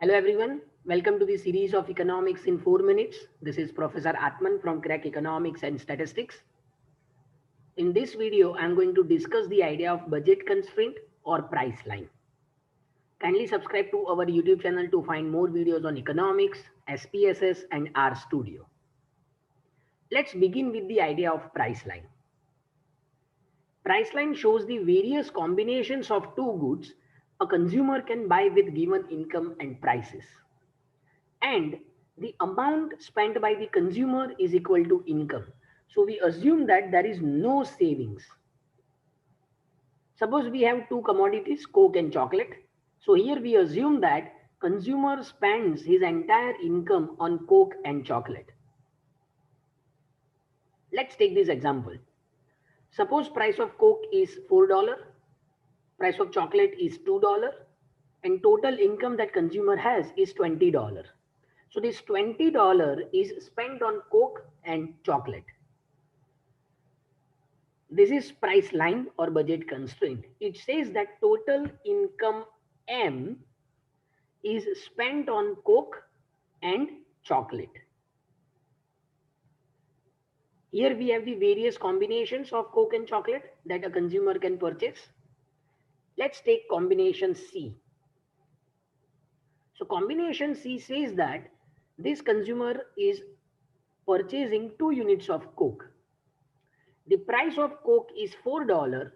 Hello everyone, welcome to the series of Economics in 4 minutes. This is Professor Atman from Crack Economics and Statistics. In this video, I am going to discuss the idea of budget constraint or price line. Kindly subscribe to our YouTube channel to find more videos on economics, SPSS and R Studio. Let's begin with the idea of price line. Price line shows the various combinations of two goods a consumer can buy with given income and prices. And the amount spent by the consumer is equal to income. So we assume that there is no savings. Suppose we have two commodities, Coke and chocolate. So here we assume that consumer spends his entire income on Coke and chocolate. Let's take this example. Suppose price of Coke is $4, price of chocolate is $2, and total income that consumer has is $20. So this $20 is spent on Coke and chocolate. This is price line or budget constraint. It says that total income M is spent on Coke and chocolate. Here we have the various combinations of Coke and chocolate that a consumer can purchase. Let's take combination C. So combination C says that this consumer is purchasing 2 units of Coke. The price of Coke is $4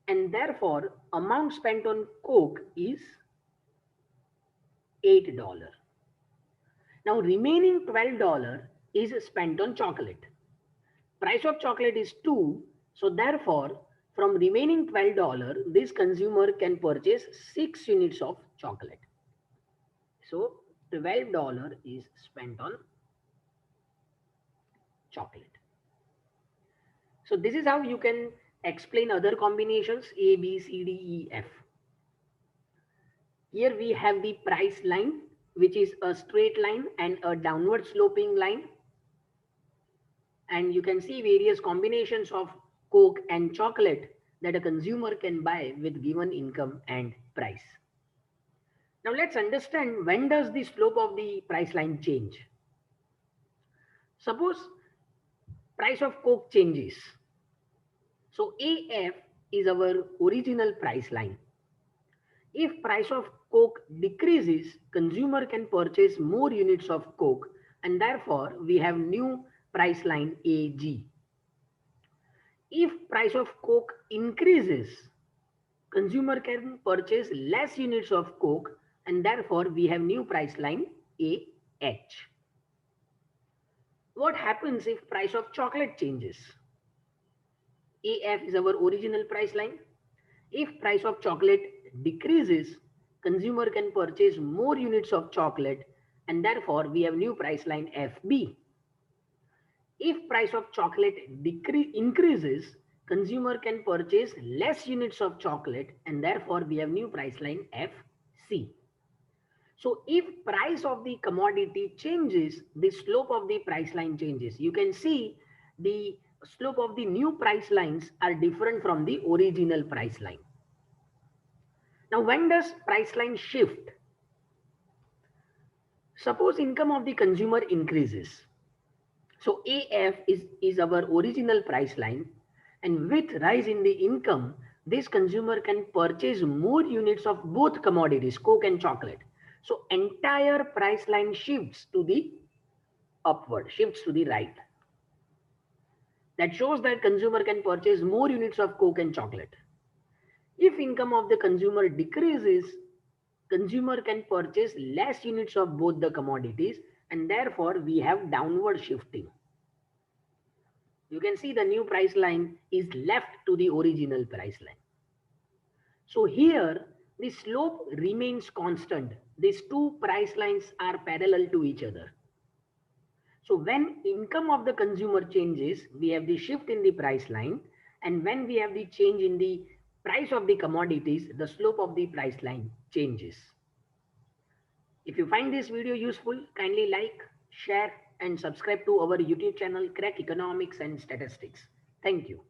and therefore amount spent on Coke is $8. Now remaining $12 is spent on chocolate. Price of chocolate is 2, so therefore from remaining $12 this consumer can purchase 6 units of chocolate. So $12 is spent on chocolate. So this is how you can explain other combinations A, B, C, D, E, F. Here we have the price line, which is a straight line and a downward sloping line. And you can see various combinations of Coke and chocolate that a consumer can buy with given income and price. Now let's understand, when does the slope of the price line change? Suppose price of Coke changes. So AF is our original price line. If price of Coke decreases, consumer can purchase more units of Coke and therefore we have new price line AG. If price of Coke increases, consumer can purchase less units of Coke and therefore we have new price line AH. What happens if price of chocolate changes? AF is our original price line. If price of chocolate decreases, consumer can purchase more units of chocolate and therefore we have new price line FB. If price of chocolate increases, consumer can purchase less units of chocolate and therefore we have new price line FC. So if price of the commodity changes, the slope of the price line changes. You can see the slope of the new price lines are different from the original price line. Now when does price line shift? Suppose income of the consumer increases. So AF is our original price line, and with rise in the income, this consumer can purchase more units of both commodities, Coke and chocolate. So entire price line shifts to the upward, shifts to the right. That shows that consumer can purchase more units of Coke and chocolate. If income of the consumer decreases, consumer can purchase less units of both the commodities and therefore we have downward shifting. You can see the new price line is left to the original price line. So here the slope remains constant. These two price lines are parallel to each other. So when income of the consumer changes, we have the shift in the price line, and when we have the change in the price of the commodities, the slope of the price line changes. If you find this video useful, kindly like, share and subscribe to our YouTube channel Crack Economics and Statistics. Thank you.